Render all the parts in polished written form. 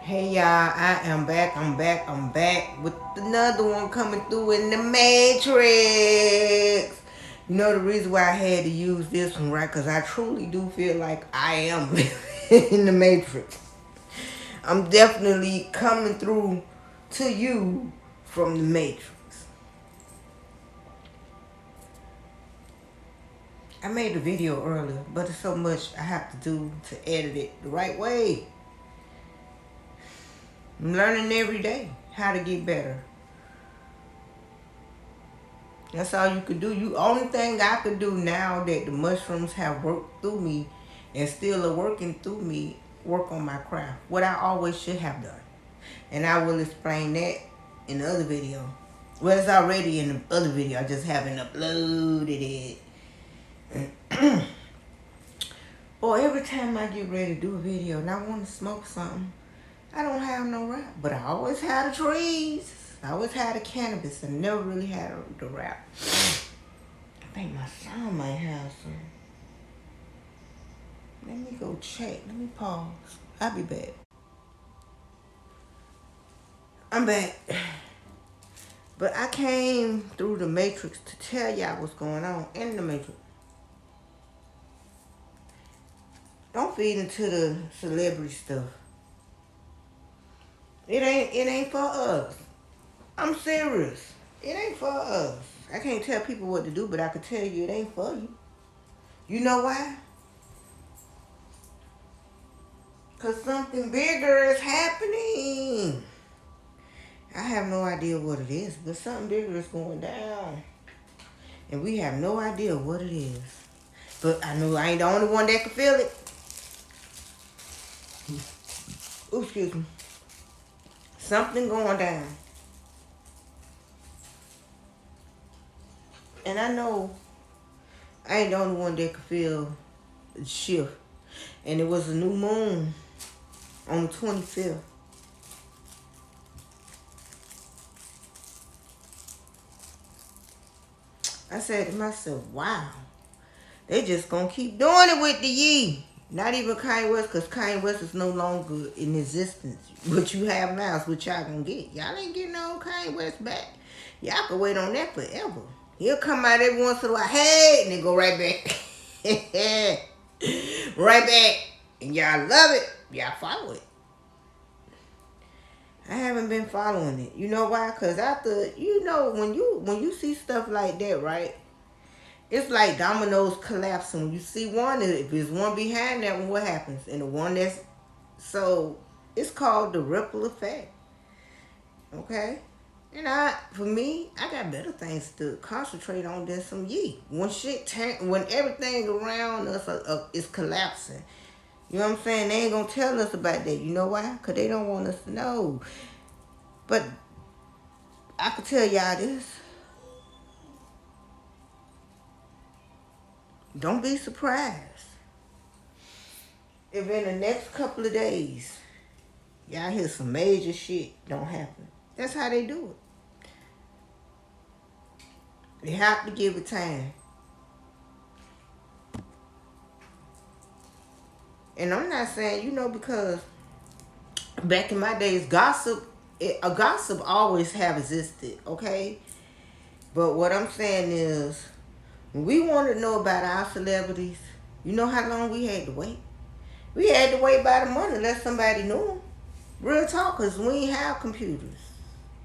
Hey y'all, I am back. I'm back with another one coming through in the Matrix. You know the reason why I had to use this one, right? Because I truly do feel like I am in the Matrix. I'm definitely coming through to you from the Matrix. I made a video earlier, but there's so much I have to do to edit it the right way. I'm learning every day how to get better. That's all you could do. Only thing I could do now that the mushrooms have worked through me and still are working through me, work on my craft. What I always should have done. And I will explain that in the other video. Well, it's already in the other video. I just haven't uploaded it. Or every time I get ready to do a video and I want to smoke something, I don't have no wrap. But I always had the trees. I always had the cannabis. I never really had the wrap. I think my son might have some. Let me go check. Let me pause. I'll be back. I'm back. But I came through the Matrix to tell y'all what's going on in the Matrix. Don't feed into the celebrity stuff. It ain't for us. I'm serious. It ain't for us. I can't tell people what to do, but I can tell you it ain't for you. You know why? Because something bigger is happening. I have no idea what it is, but something bigger is going down. And we have no idea what it is. But I know I ain't the only one that can feel it. Ooh, excuse me. Something going down. And I know I ain't the only one that can feel the shift. And it was a new moon on the 25th. I said to myself, wow, they just gonna keep doing it with the Yee. Not even Kanye West, because Kanye West is no longer in existence. What you have now is what y'all gonna get. Y'all ain't getting no Kanye West back. Y'all can wait on that forever. He'll come out every once in a while, hey, and then go right back. Right back. And y'all love it. Y'all follow it. I haven't been following it. You know why? Because after, when you see stuff like that, right? It's like dominoes collapsing. When you see one, if there's one behind that one, what happens? And the one that's... So, it's called the ripple effect. Okay? And for me, I got better things to concentrate on than some Yee. When everything around us is collapsing. You know what I'm saying? They ain't gonna tell us about that. You know why? Because they don't want us to know. But I can tell y'all this. Don't be surprised if in the next couple of days, y'all hear some major shit don't happen. That's how they do it. They have to give it time. And I'm not saying, because back in my days, gossip always have existed, okay? But what I'm saying is, when we want to know about our celebrities, you know how long we had to wait? We had to wait by the month to let somebody know them. Real talk, because we ain't have computers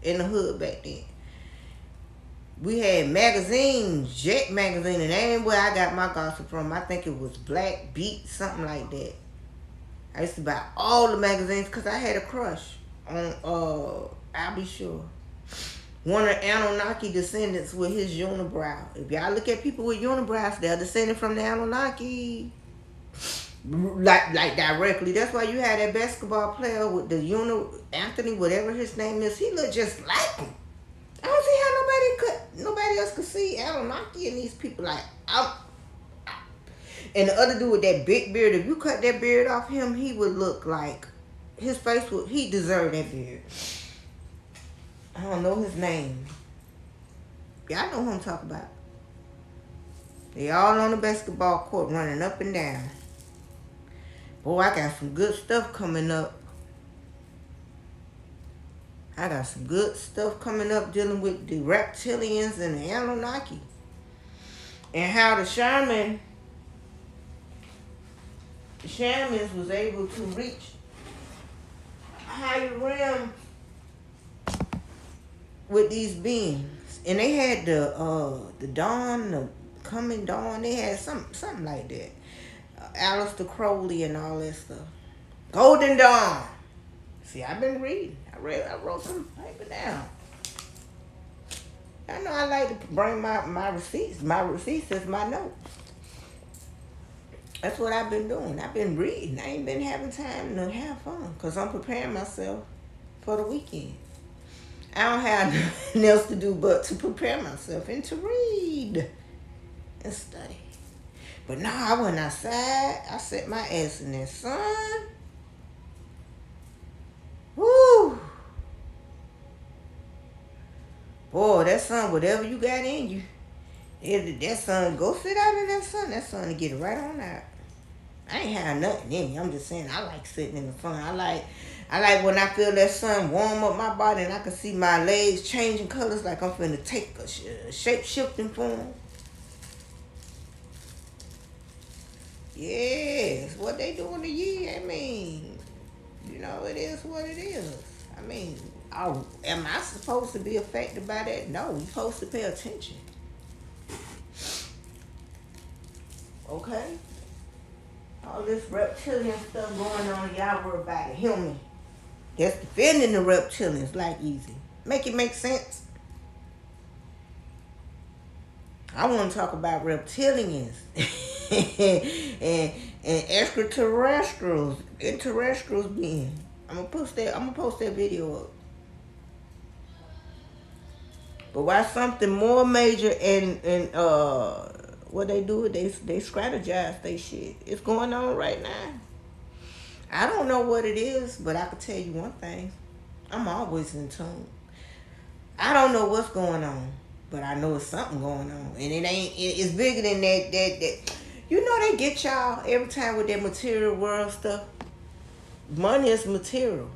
in the hood back then. We had magazines, Jet magazine, and that ain't where I got my gossip from. I think it was Black Beat, something like that. I used to buy all the magazines because I had a crush on, I'll be sure, one of the Anunnaki descendants with his unibrow. If y'all look at people with unibrows, they're descended from the Anunnaki. Like directly. That's why you had that basketball player with the Anthony, whatever his name is. He looked just like him. I don't see how nobody else could see Anunnaki and these people. Like, and the other dude with that big beard, if you cut that beard off him, he would look like, he deserved that beard. I don't know his name. Y'all know who I'm talking about. They all on the basketball court running up and down. Boy, I got some good stuff coming up. I got some good stuff coming up dealing with the reptilians and the Anunnaki. And how the shamans was able to reach higher realms with these beings. And they had the dawn, the coming dawn. They had something like that. Aleister Crowley and all that stuff. Golden Dawn. See, I've been reading. I wrote some paper down. I know I like to bring my receipts. My receipts is my notes. That's what I've been doing. I've been reading. I ain't been having time to have fun because I'm preparing myself for the weekend. I don't have nothing else to do but to prepare myself and to read and study. But no, I went outside. I set my ass in that sun. Woo! Boy, that sun, whatever you got in you, that sun, go sit out in that sun. That sun to get it right on out. I ain't have nothing in me. I'm just saying I like sitting in the sun. I like when I feel that sun warm up my body and I can see my legs changing colors like I'm finna take a shape-shifting form. Yes, what they doing to you, I mean, you know, it is what it is. I mean, am I supposed to be affected by that? No, you're supposed to pay attention. Okay? All this reptilian stuff going on, y'all worry about it. Human. That's defending the reptilians like easy. Make it make sense. I want to talk about reptilians and extraterrestrials being. I'm gonna post that video up. But why something more major and what they do, they strategize they shit. It's going on right now. I don't know what it is, but I can tell you one thing. I'm always in tune. I don't know what's going on, but I know it's something going on. And it's bigger than that. You know they get y'all every time with that material world stuff. Money is material.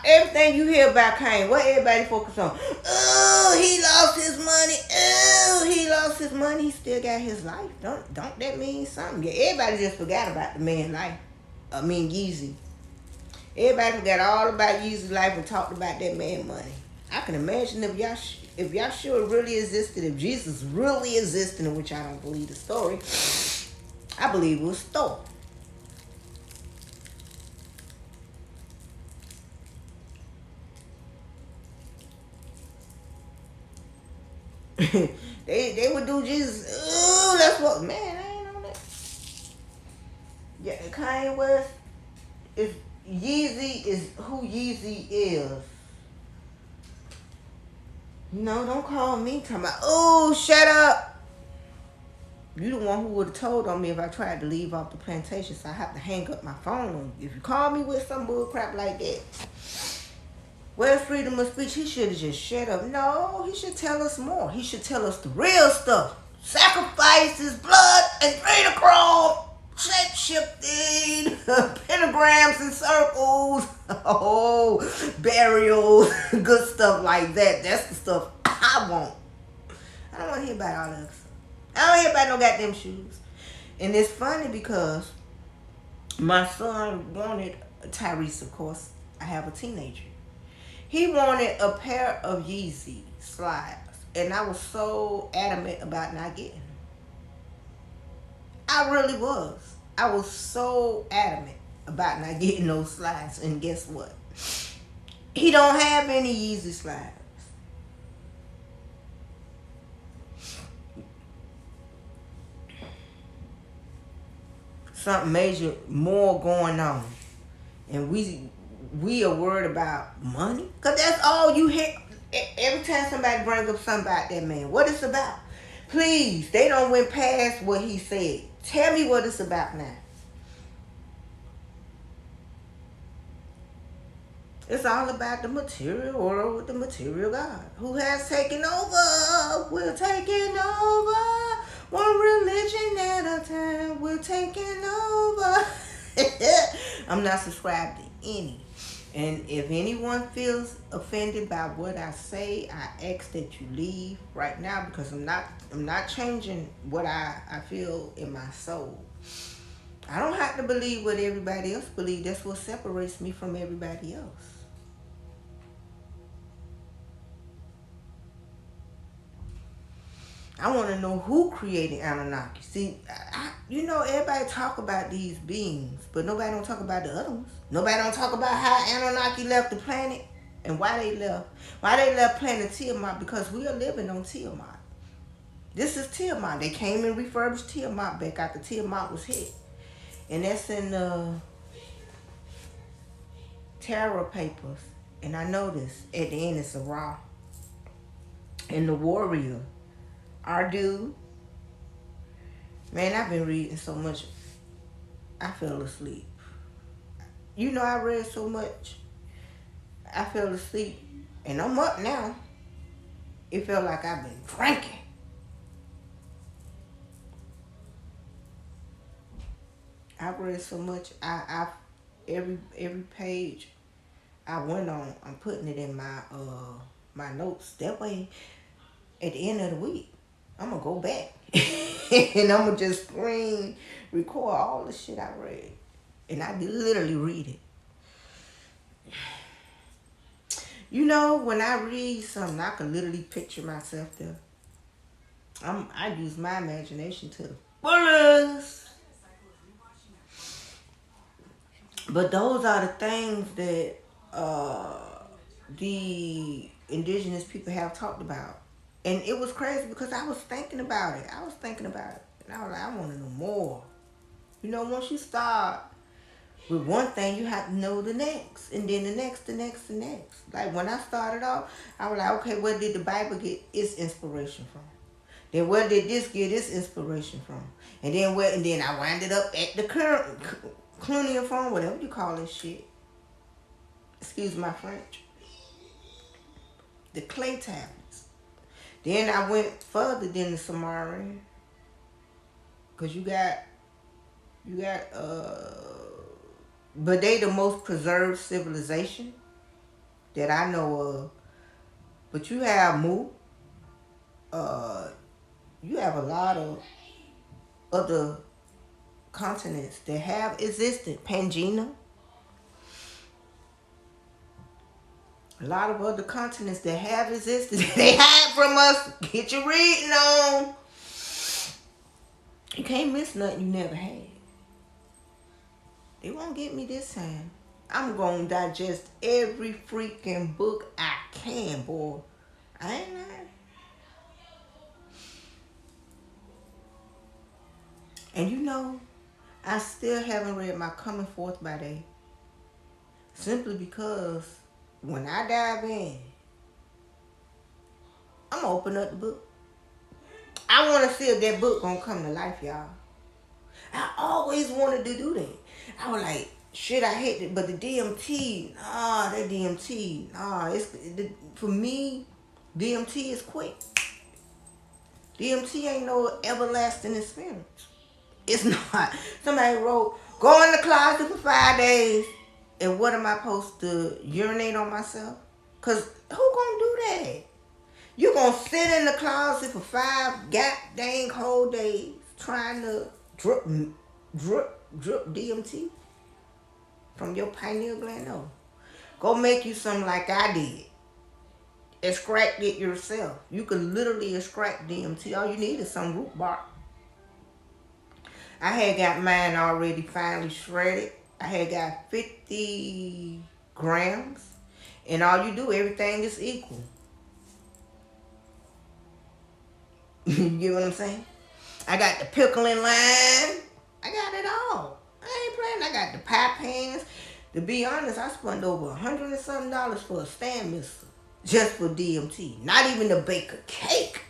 Everything you hear about Kane, what everybody focus on? Oh, he lost his money. Oh, he lost his money. He still got his life. Don't that mean something? Yeah, everybody just forgot about the man's life. I mean, Yeezy. Everybody forgot all about Yeezy's life and talked about that man's money. I can imagine if Yahshua really existed, if Jesus really existed, which I don't believe the story. I believe it was stolen. they would do Jesus. Oh, that's what, man, I ain't on that. Yeah, Kanye West is Yeezy is who Yeezy is. No, don't call me talking about, oh, shut up. You the one who would have told on me if I tried to leave off the plantation, so I have to hang up my phone on you. If you call me with some bull crap like that, where's freedom of speech? He should have just shut up. No, he should tell us more. He should tell us the real stuff. Sacrifices, blood, and adrenochrome, shape-shifting, pentagrams and circles, oh, burials, good stuff like that. That's the stuff I want. I don't want to hear about all that stuff. I don't hear about no goddamn shoes. And it's funny because my son wanted, Tyrese, of course, I have a teenager. He wanted a pair of Yeezy slides. And I was so adamant about not getting them. I really was. I was so adamant about not getting those slides. And guess what? He don't have any Yeezy slides. Something major more going on. And we are worried about money. Because that's all you hear. Every time somebody brings up something about that man. What it's about. Please, they don't went past what he said. Tell me what it's about now. It's all about the material world with the material God. Who has taken over. We're taking over. One religion at a time. We're taking over. I'm not subscribed to any. And if anyone feels offended by what I say, I ask that you leave right now, because I'm not changing what I feel in my soul. I don't have to believe what everybody else believes. That's what separates me from everybody else. I want to know who created Anunnaki. See, everybody talk about these beings, but nobody don't talk about the other ones. Nobody don't talk about how Anunnaki left the planet and why they left. Why they left planet Tiamat? Because we are living on Tiamat. This is Tiamat. They came and refurbished Tiamat back after Tiamat was hit. And that's in the Tarot papers. And I noticed at the end it's a Ra. And the warrior, Ardu. Man, I've been reading so much, I fell asleep. I read so much, I fell asleep. And I'm up now. It felt like I've been drinking. I've read so much. Every page I went on, I'm putting it in my notes. That way, at the end of the week, I'm gonna go back and I'm gonna just screen record all the shit I read, and I literally read it. When I read something, I can literally picture myself there. I use my imagination to the fullest. But those are the things that the indigenous people have talked about. And it was crazy because I was thinking about it. And I was like, I want to know more. Once you start with one thing, you have to know the next. And then the next. Like when I started off, I was like, okay, where did the Bible get its inspiration from? Then where did this get its inspiration from? And then I winded up at the current cuneiform, whatever you call this shit. Excuse my French. The clay tablets. Then I went further than the Sumerian. Cause you got but they the most preserved civilization that I know of. But you have Mu. You have a lot of other continents that have existed. Pangea. A lot of other continents that have existed. They hide from us. Get your reading on. You can't miss nothing you never had. They won't get me this time. I'm going to digest every freaking book I can, boy. I ain't lying. And I still haven't read my Coming Forth by Day. Simply because when I dive in, I'm going to open up the book. I want to see if that book going to come to life, y'all. I always wanted to do that. I was like, shit, I hate it. But the DMT, for me, DMT is quick. DMT ain't no everlasting experience. It's not. Somebody wrote, go in the closet for 5 days. And what am I supposed to urinate on myself? Because who gonna do that? You gonna sit in the closet for 5 goddamn whole days trying to drip DMT from your pineal gland? No. Go make you something like I did. Extract it yourself. You can literally extract DMT. All you need is some root bark. I had got mine already finally shredded. I had got 50 grams. And all you do, everything is equal. You get what I'm saying? I got the pickling line. I got it all. I ain't playing. I got the pie pans. To be honest, I spent over $100 and something for a stand mixer. Just for DMT. Not even to bake a cake.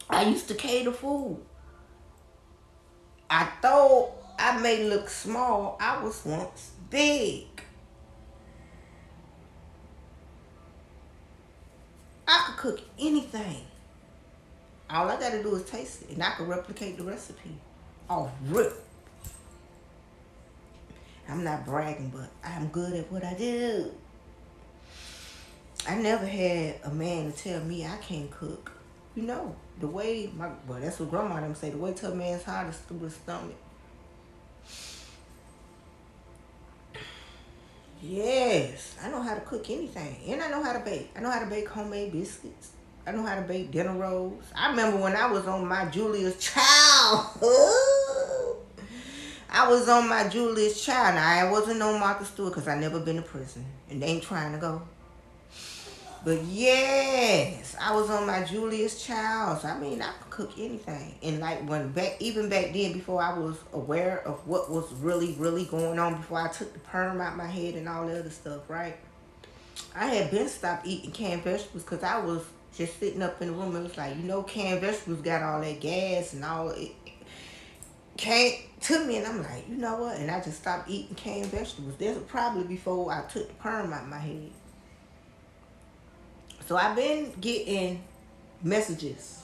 I used to cater food. I thought I may look small. I was once big. I could cook anything. All I gotta do is taste it, and I can replicate the recipe off rip. I'm not bragging, but I'm good at what I do. I never had a man to tell me I can't cook. You know, the way well, that's what grandma them say, the way to a man's heart is through his stomach. Yes, I know how to cook anything. And I know how to bake. I know how to bake homemade biscuits. I know how to bake dinner rolls. I remember when I was on my Julia's Child. I was on my Julia's Child. Now, I wasn't on Martha Stewart because I never been to prison. And they ain't trying to go. But yes, I was on my Julia's Child. So, I mean, I could cook anything. And like even back then, before I was aware of what was really, really going on, before I took the perm out my head and all the other stuff, right? I had been stopped eating canned vegetables because I was just sitting up in the room. It was like, canned vegetables got all that gas and all it came to me, and I'm like, you know what? And I just stopped eating canned vegetables. This was probably before I took the perm out my head. So I've been getting messages.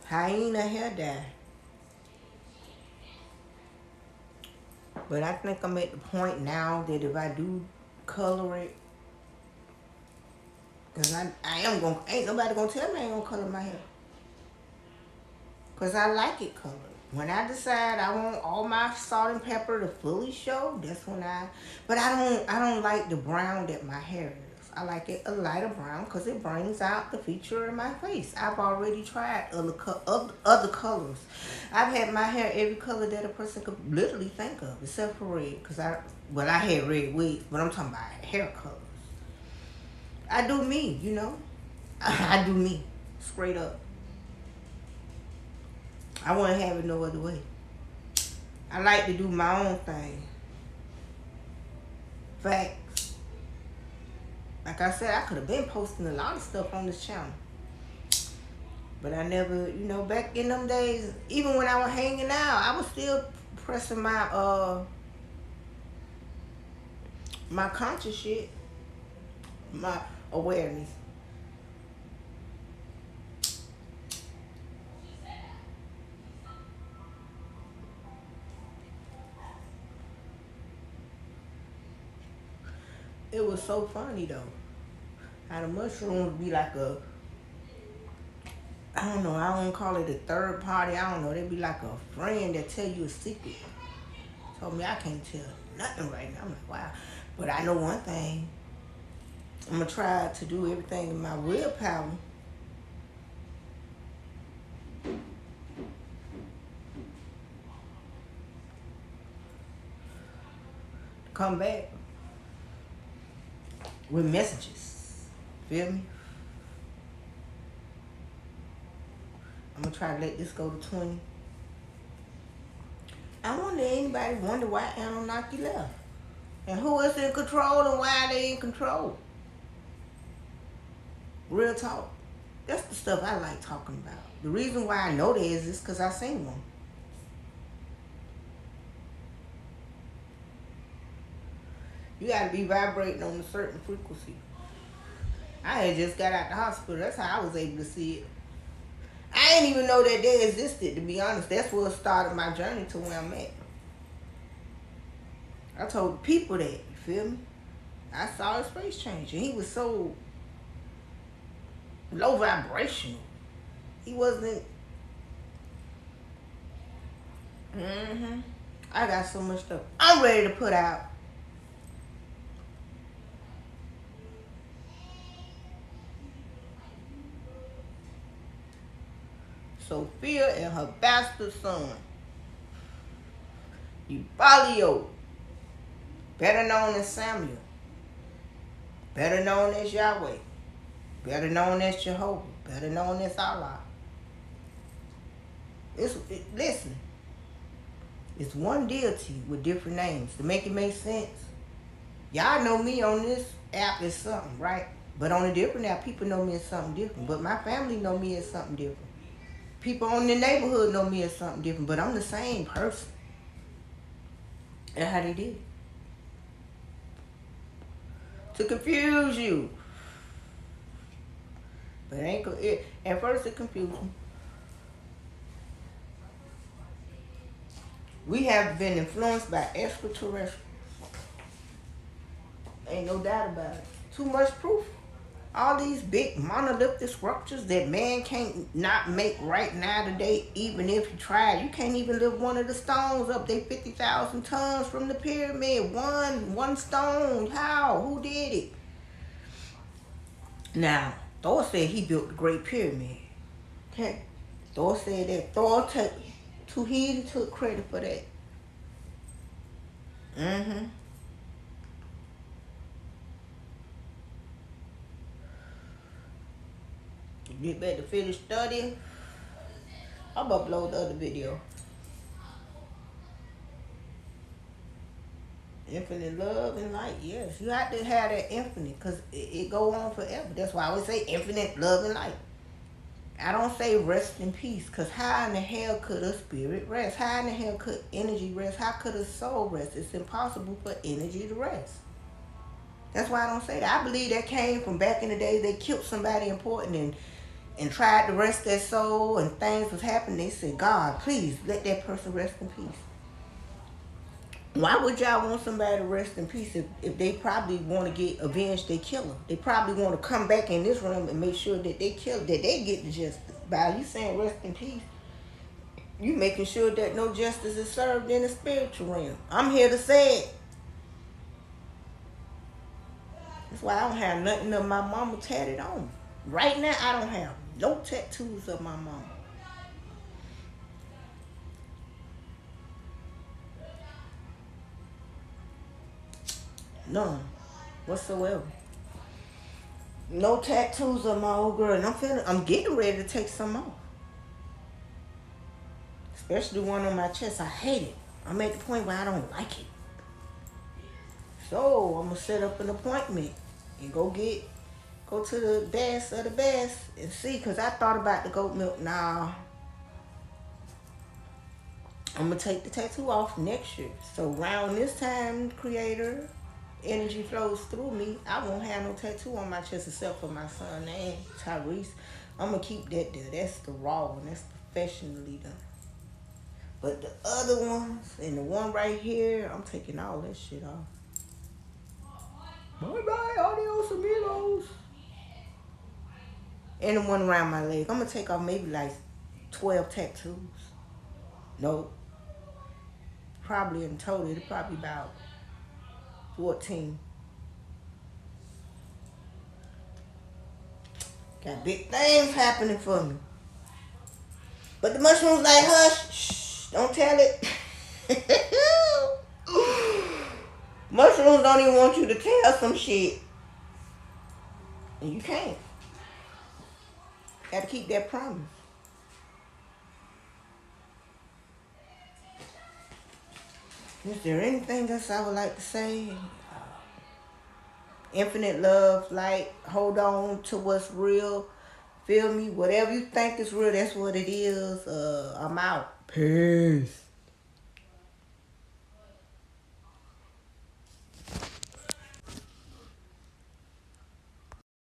Hyena hair dye. But I think I'm at the point now that if I do color it, because ain't nobody gonna tell me I ain't gonna color my hair. Because I like it colored. When I decide I want all my salt and pepper to fully show, that's when but I don't like the brown that my hair is. I like it a lighter brown because it brings out the feature of my face. I've already tried other colors. I've had my hair every color that a person could literally think of, except for red. Because I had red wigs, but I'm talking about hair colors. I do me, I do me, straight up. I wouldn't have it no other way. I like to do my own thing. Facts. Like I said, I could have been posting a lot of stuff on this channel. But I never, back in them days, even when I was hanging out, I was still pressing my my conscious shit, my awareness. It was so funny though. How the mushrooms be like I don't know, I don't call it a third party. I don't know. They be like a friend that tell you a secret. Told me I can't tell nothing right now. I'm like, wow. But I know one thing. I'm going to try to do everything in my willpower. Come back with messages. Feel me? I'm going to try to let this go to 20. I wonder anybody wonder why Anunnaki left. And who is in control and why are they in control? Real talk. That's the stuff I like talking about. The reason why I know that is because I seen one. You got to be vibrating on a certain frequency. I had just got out the hospital. That's how I was able to see it. I didn't even know that they existed, to be honest. That's what started my journey to where I'm at. I told the people that, you feel me? I saw his face change, and he was so low vibrational. He wasn't. I got so much stuff I'm ready to put out. Sophia and her bastard son, Eubalio, better known as Samuel, better known as Yahweh, better known as Jehovah, better known as Allah. Listen, it's one deity with different names. To make it make sense, y'all know me on this app as something, right? But on a different app, people know me as something different. But my family know me as something different. People in the neighborhood know me as something different, but I'm the same person. That's how they did it. To confuse you. But at first it confused me. We have been influenced by extraterrestrials. Ain't no doubt about it. Too much proof. All these big monolithic structures that man can't not make right now today, even if you tried. You can't even lift one of the stones up. They 50,000 tons from the pyramid. One stone. How? Who did it? Now, Thor said he built the Great Pyramid. Okay? Thor said that. He took credit for that. Mm-hmm. Get back to finish studying. I'm gonna upload the other video. Infinite love and light. Yes, you have to have that infinite because it go on forever. That's why I always say infinite love and light. I don't say rest in peace because how in the hell could a spirit rest? How in the hell could energy rest? How could a soul rest? It's impossible for energy to rest. That's why I don't say that. I believe that came from back in the day. They killed somebody important and tried to rest their soul and things was happening. They said, God, please let that person rest in peace. Why would y'all want somebody to rest in peace if they probably want to get avenged their killer? They probably want to come back in this room and make sure that they get the justice. By you saying rest in peace, you making sure that no justice is served in the spiritual realm. I'm here to say it. That's why I don't have nothing of my mama tatted on. Right now, I don't have no tattoos of my mama. None whatsoever. No tattoos of my old girl. And I'm getting ready to take some off. Especially one on my chest. I hate it. I'm at the point where I don't like it. So I'm gonna set up an appointment and go to the best of the best and see, cause I thought about the goat milk. Nah, I'm gonna take the tattoo off next year. So around this time, creator energy flows through me. I won't have no tattoo on my chest except for my son's name, Tyrese. I'm gonna keep that there. That's the raw one. That's professionally done. But the other ones and the one right here, I'm taking all that shit off. Bye-bye, adios amigos. And the one around my leg. I'm going to take off maybe like 12 tattoos. No. Probably in total, it's probably about 14. Got big things happening for me. But the mushrooms like, hush, shh, don't tell it. Mushrooms don't even want you to tell some shit. And you can't. Got to keep that promise. Is there anything else I would like to say? Infinite love, light, hold on to what's real. Feel me? Whatever you think is real, that's what it is. I'm out. Peace.